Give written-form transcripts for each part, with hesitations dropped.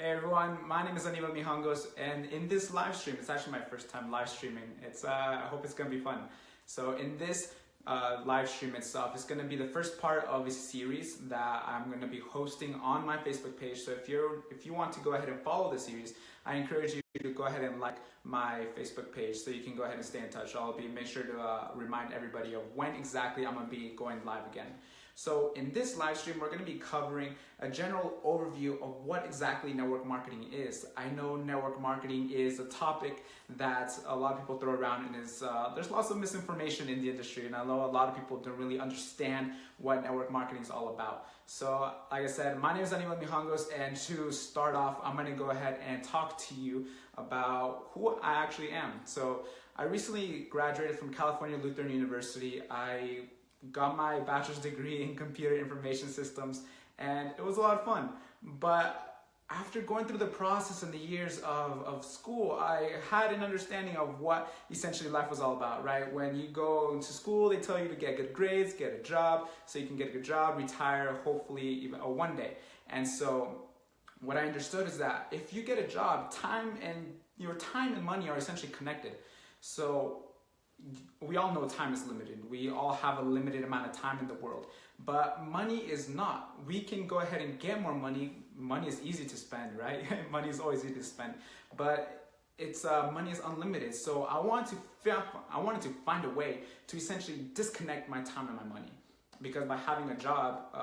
Hey everyone, my name is Anibal Mijangos, and in this live stream, it's actually my first time live streaming. I hope it's gonna be fun. So in this live stream itself, it's gonna be the first part of a series that I'm gonna be hosting on my Facebook page. So if you want to go ahead and follow the series, I encourage you to go ahead and like my Facebook page so you can go ahead and stay in touch. Make sure to remind everybody of when exactly I'm gonna be going live again. So in this live stream, we're going to be covering a general overview of what exactly network marketing is. I know network marketing is a topic that a lot of people throw around, and there's lots of misinformation in the industry, and I know a lot of people don't really understand what network marketing is all about. So like I said, my name is Anibal Mijangos, and to start off, I'm going to go ahead and talk to you about who I actually am. So I recently graduated from California Lutheran University. I got my bachelor's degree in computer information systems, and it was a lot of fun. But after going through the process and the years of school, I had an understanding of what essentially life was all about, right? When you go to school, they tell you to get good grades, get a job, so you can get a good job, retire, hopefully even one day. And so what I understood is that if you get a job, your time and money are essentially connected. So we all know time is limited. We all have a limited amount of time in the world, but money is not. We can go ahead and get more money. Money is easy to spend, right? Money is always easy to spend, but money is unlimited. So I wanted to find a way to essentially disconnect my time and my money, because by having a job,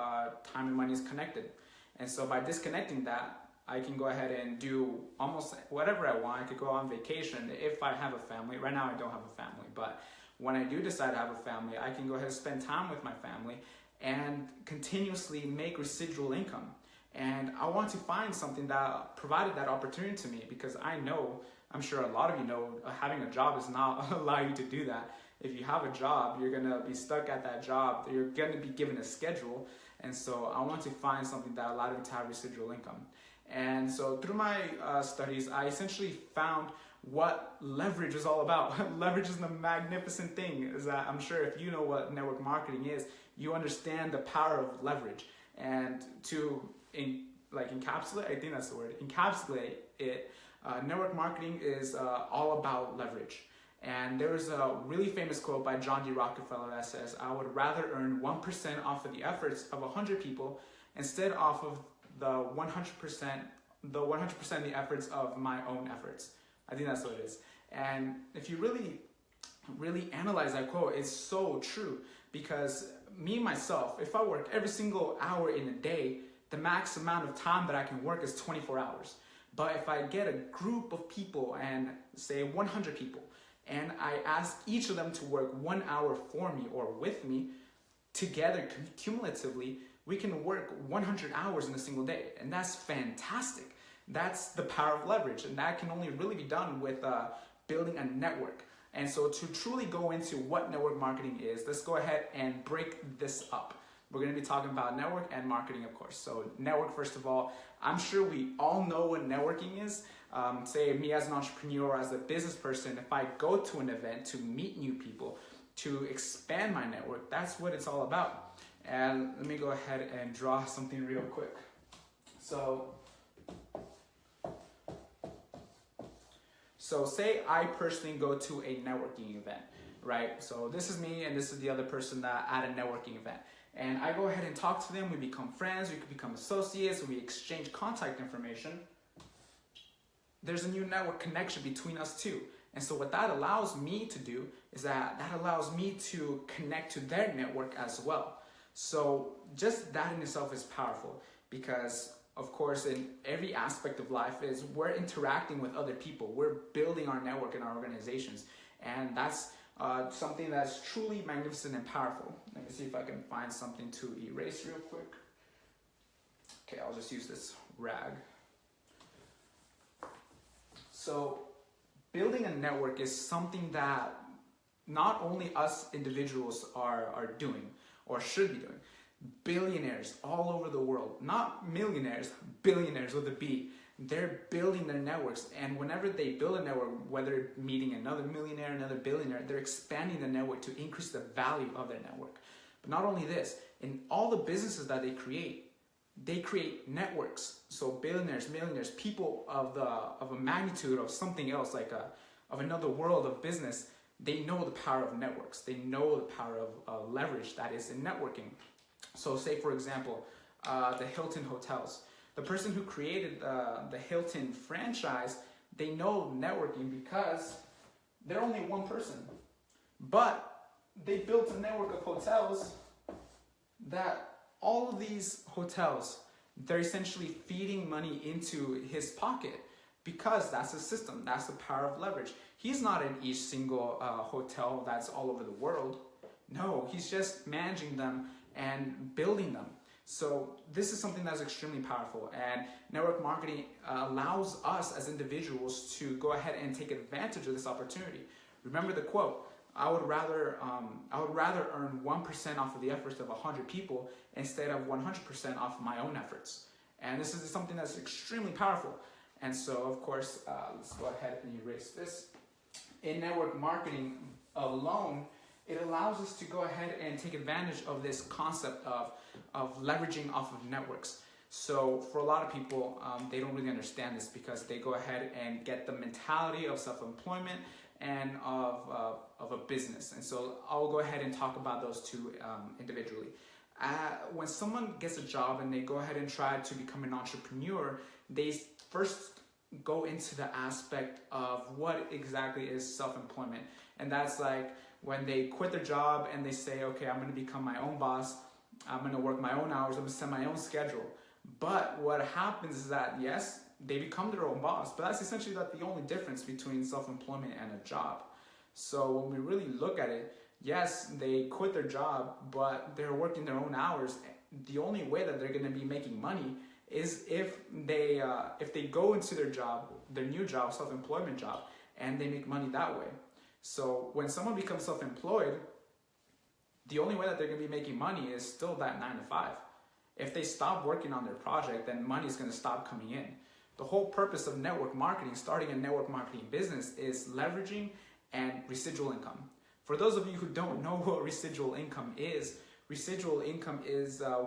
time and money is connected. And so by disconnecting that, I can go ahead and do almost whatever I want. I could go on vacation if I have a family. Right now I don't have a family, but when I do decide to have a family, I can go ahead and spend time with my family and continuously make residual income. And I want to find something that provided that opportunity to me, because I'm sure a lot of you know, having a job does not allow you to do that. If you have a job, you're gonna be stuck at that job. You're gonna be given a schedule. And so I want to find something that allowed me to have residual income. And so through my studies, I essentially found what leverage is all about. Leverage is the magnificent thing. Is that I'm sure if you know what network marketing is, you understand the power of leverage. And to encapsulate, I think that's the word, encapsulate it, network marketing is all about leverage. And there's a really famous quote by John D. Rockefeller that says, "I would rather earn 1% off of the efforts of 100 people instead off of the 100% of the efforts of my own efforts." I think that's what it is. And if you really analyze that quote, it's so true, because me myself, if I work every single hour in a day, the max amount of time that I can work is 24 hours. But if I get a group of people, and say 100 people, and I ask each of them to work 1 hour for me or with me, together cumulatively, we can work 100 hours in a single day. And that's fantastic. That's the power of leverage. And that can only really be done with building a network. And so to truly go into what network marketing is, let's go ahead and break this up. We're going to be talking about network and marketing, of course. So network, first of all, I'm sure we all know what networking is. Say me as an entrepreneur, as a business person, if I go to an event to meet new people, to expand my network, that's what it's all about. And let me go ahead and draw something real quick. So say I personally go to a networking event, right? So this is me, and this is the other person that at a networking event. And I go ahead and talk to them. We become friends, we could become associates, we exchange contact information. There's a new network connection between us two. And so what that allows me to do is that allows me to connect to their network as well. So just that in itself is powerful, because of course in every aspect of life we're interacting with other people. We're building our network in our organizations. And that's something that's truly magnificent and powerful. Let me see if I can find something to erase real quick. Okay, I'll just use this rag. So building a network is something that not only us individuals are doing or should be doing. Billionaires all over the world, not millionaires, billionaires with a B, they're building their networks. And whenever they build a network, whether meeting another millionaire, another billionaire, they're expanding the network to increase the value of their network. But not only this, in all the businesses that they create, they create networks. So billionaires, millionaires, people of a magnitude of something else, like of another world of business, they know the power of networks. They know the power of leverage that is in networking. So say, for example, the Hilton hotels. The person who created the Hilton franchise, they know networking because they're only one person. But they built a network of hotels that all of these hotels, they're essentially feeding money into his pocket because that's the system, that's the power of leverage. He's not in each single hotel that's all over the world. No, he's just managing them and building them. So this is something that's extremely powerful, and network marketing allows us as individuals to go ahead and take advantage of this opportunity. Remember the quote, I would rather earn 1% off of the efforts of 100 people instead of 100% off of my own efforts. And this is something that's extremely powerful. And so, of course, let's go ahead and erase this. In network marketing alone, it allows us to go ahead and take advantage of this concept of leveraging off of networks. So for a lot of people, they don't really understand this because they go ahead and get the mentality of self-employment and of a business. And so I'll go ahead and talk about those two individually. When someone gets a job and they go ahead and try to become an entrepreneur, they first go into the aspect of what exactly is self-employment. And that's like when they quit their job and they say, okay, I'm going to become my own boss. I'm going to work my own hours. I'm going to set my own schedule. But what happens is that, yes, they become their own boss, but that's essentially like the only difference between self-employment and a job. So when we really look at it, yes, they quit their job, but they're working their own hours. The only way that they're going to be making money is if they go into their job, their new job, self-employment job, and they make money that way. So when someone becomes self-employed, the only way that they're going to be making money is still that 9 to 5. If they stop working on their project, then money is going to stop coming in. The whole purpose of network marketing, starting a network marketing business, is leveraging and residual income. For those of you who don't know what residual income is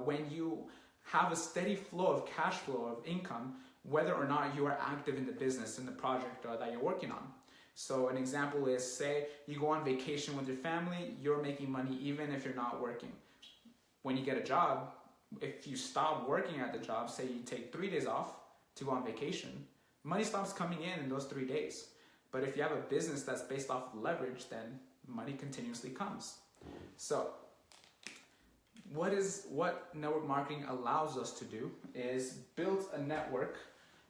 when you have a steady flow of cash flow of income, whether or not you are active in the business, in the project that you're working on. So an example is, say you go on vacation with your family, you're making money even if you're not working. When you get a job, if you stop working at the job, say you take 3 days off to go on vacation, money stops coming in those 3 days. But if you have a business that's based off of leverage, then money continuously comes. So what network marketing allows us to do is build a network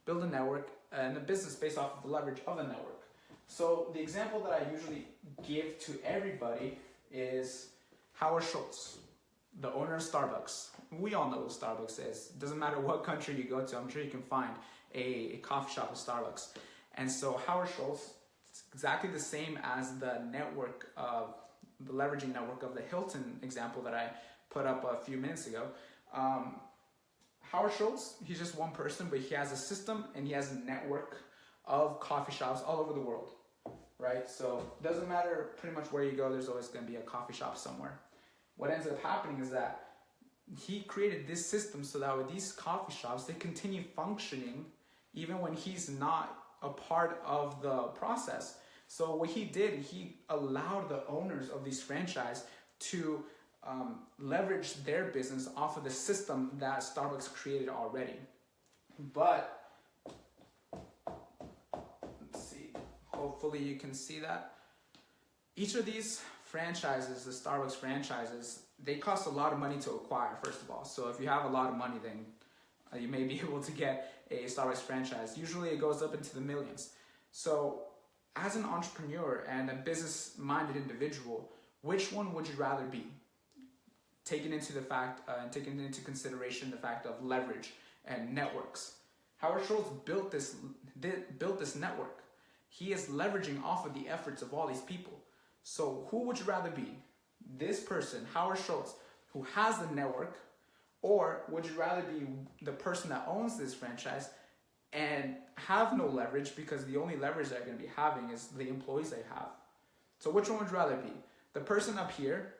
and a business based off of the leverage of a network. So the example that I usually give to everybody is Howard Schultz, the owner of Starbucks. We all know what Starbucks is. Doesn't matter what country you go to, I'm sure you can find a coffee shop at Starbucks. And so Howard Schultz, it's exactly the same as the network of the leveraging network of the Hilton example that I put up a few minutes ago. Howard Schultz, he's just one person, but he has a system and he has a network of coffee shops all over the world, right? So it doesn't matter pretty much where you go, there's always going to be a coffee shop somewhere. What ends up happening is that he created this system so that with these coffee shops, they continue functioning even when he's not a part of the process. So what he did, he allowed the owners of these franchise to leverage their business off of the system that Starbucks created already. But let's see, hopefully you can see that. Each of these franchises, the Starbucks franchises, they cost a lot of money to acquire, first of all. So if you have a lot of money, then you may be able to get a Starbucks franchise. Usually it goes up into the millions. So as an entrepreneur and a business-minded individual, which one would you rather be? Taking into consideration the fact of leverage and networks. Howard Schultz built this network. He is leveraging off of the efforts of all these people. So who would you rather be? This person, Howard Schultz, who has the network, or would you rather be the person that owns this franchise and have no leverage because the only leverage they're going to be having is the employees they have? So which one would you rather be? The person up here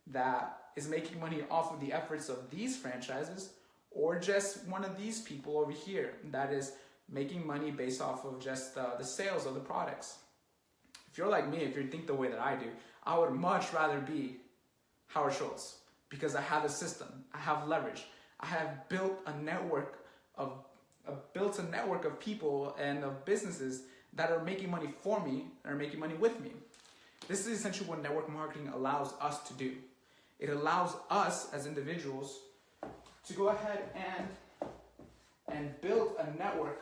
that is making money off of the efforts of these franchises, or just one of these people over here that is making money based off of just the sales of the products. If you're like me, if you think the way that I do, I would much rather be Howard Schultz because I have a system, I have leverage, I have built a network of people and of businesses that are making money for me, that are making money with me. This is essentially what network marketing allows us to do. It allows us as individuals to go ahead and build a network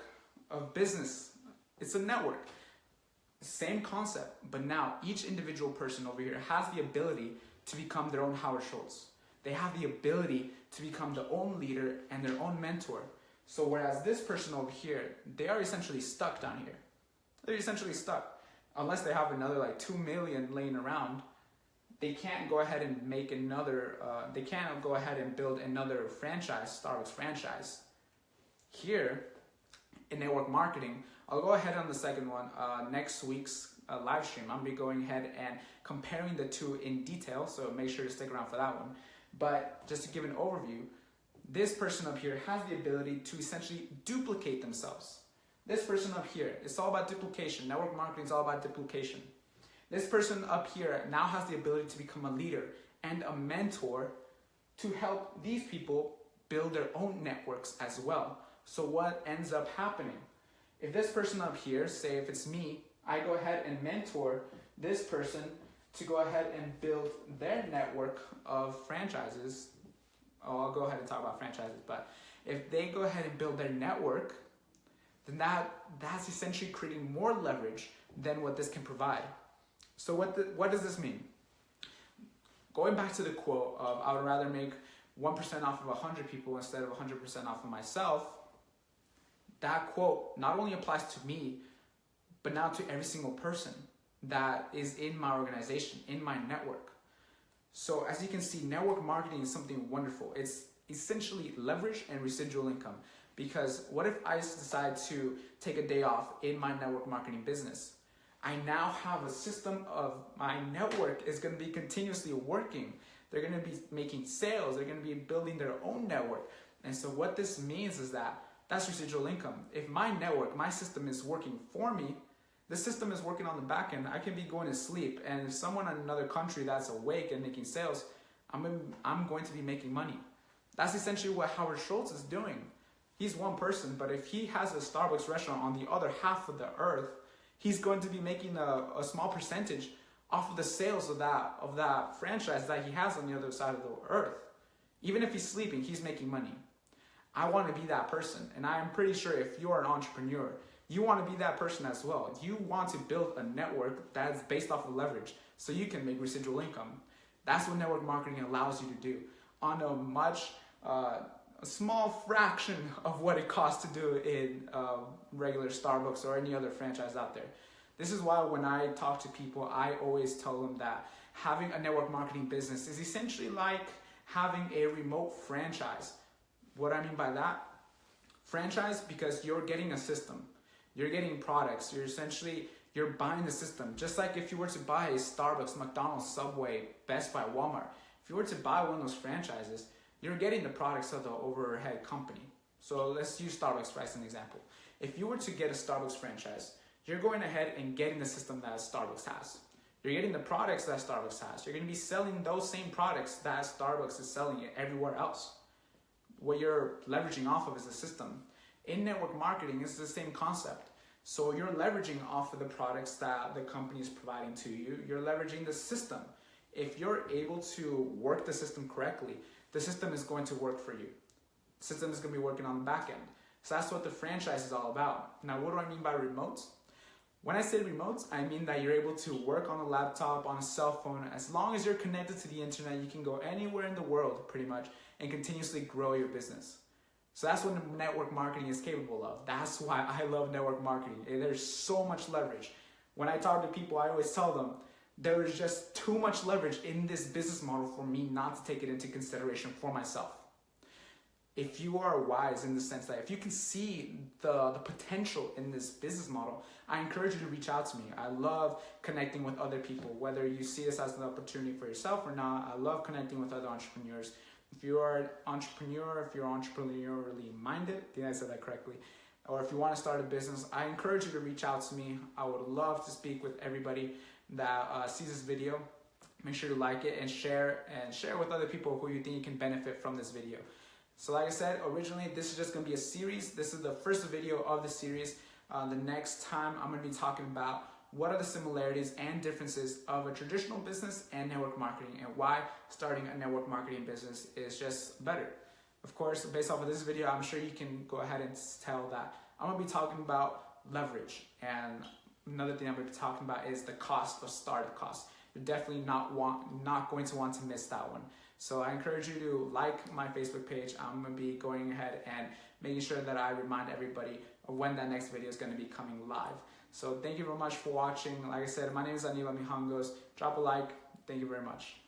of business. It's a network. Same concept, but now each individual person over here has the ability to become their own Howard Schultz. They have the ability to become their own leader and their own mentor. So whereas this person over here, they are essentially stuck down here. They're essentially stuck. Unless they have another like 2 million laying around, they can't go ahead and make another, they can't go ahead and build another franchise, Starbucks franchise. Here, in network marketing, I'll go ahead on the second one, next week's live stream. I'm gonna be going ahead and comparing the two in detail, so make sure to stick around for that one. But just to give an overview, this person up here has the ability to essentially duplicate themselves. This person up here, it's all about duplication. Network marketing is all about duplication. This person up here now has the ability to become a leader and a mentor to help these people build their own networks as well. So what ends up happening? If this person up here, say if it's me, I go ahead and mentor this person to go ahead and build their network of franchises. Oh, I'll go ahead and talk about franchises, but if they go ahead and build their network, then that's essentially creating more leverage than what this can provide. So what does this mean? Going back to the quote of I would rather make 1% off of 100 people instead of 100% off of myself, that quote not only applies to me, but now to every single person that is in my organization, in my network. So as you can see, network marketing is something wonderful. It's essentially leverage and residual income. Because what if I decide to take a day off in my network marketing business? I now have a system of my network is going to be continuously working. They're going to be making sales. They're going to be building their own network. And so what this means is that's residual income. If my network, my system is working for me, the system is working on the back end. I can be going to sleep. And if someone in another country that's awake and making sales, I'm going to be making money. That's essentially what Howard Schultz is doing. He's one person, but if he has a Starbucks restaurant on the other half of the earth, he's going to be making a small percentage off of the sales of that franchise that he has on the other side of the earth. Even if he's sleeping, he's making money. I want to be that person, and I'm pretty sure if you're an entrepreneur, you want to be that person as well. You want to build a network that's based off of leverage so you can make residual income. That's what network marketing allows you to do on a much a small fraction of what it costs to do in regular Starbucks or any other franchise out there. This is why when I talk to people, I always tell them that having a network marketing business is essentially like having a remote franchise. What I mean by that? Franchise, because you're getting a system. You're getting products. You're buying the system. Just like if you were to buy a Starbucks, McDonald's, Subway, Best Buy, Walmart, if you were to buy one of those franchises, you're getting the products of the overhead company. So let's use Starbucks as an example. If you were to get a Starbucks franchise, you're going ahead and getting the system that Starbucks has. You're getting the products that Starbucks has. You're going to be selling those same products that Starbucks is selling everywhere else. What you're leveraging off of is the system. In network marketing, it's the same concept. So you're leveraging off of the products that the company is providing to you. You're leveraging the system. If you're able to work the system correctly, the system is going to work for you. The system is going to be working on the back end. So that's what the franchise is all about. Now, what do I mean by remotes? When I say remotes, I mean that you're able to work on a laptop, on a cell phone. As long as you're connected to the internet, you can go anywhere in the world pretty much and continuously grow your business. So that's what network marketing is capable of. That's why I love network marketing. There's so much leverage. When I talk to people, I always tell them, there is just too much leverage in this business model for me not to take it into consideration for myself. If you are wise in the sense that if you can see the potential in this business model, I encourage you to reach out to me. I love connecting with other people, whether you see this as an opportunity for yourself or not. I love connecting with other entrepreneurs If you are an entrepreneur, if you're entrepreneurially minded, I think I said that correctly, or if you want to start a business, I encourage you to reach out to me. I would love to speak with everybody that sees this video. Make sure to like it and share with other people who you think you can benefit from this video. So like I said, originally this is just going to be a series. This is the first video of the series. The next time I'm going to be talking about what are the similarities and differences of a traditional business and network marketing, and why starting a network marketing business is just better. Of course, based off of this video, I'm sure you can go ahead and tell that I'm going to be talking about leverage. And another thing I'm going to be talking about is the cost or startup cost. You're definitely not going to want to miss that one. So I encourage you to like my Facebook page. I'm going to be going ahead and making sure that I remind everybody of when that next video is going to be coming live. So thank you very much for watching. Like I said, my name is Anibal Mijangos. Drop a like. Thank you very much.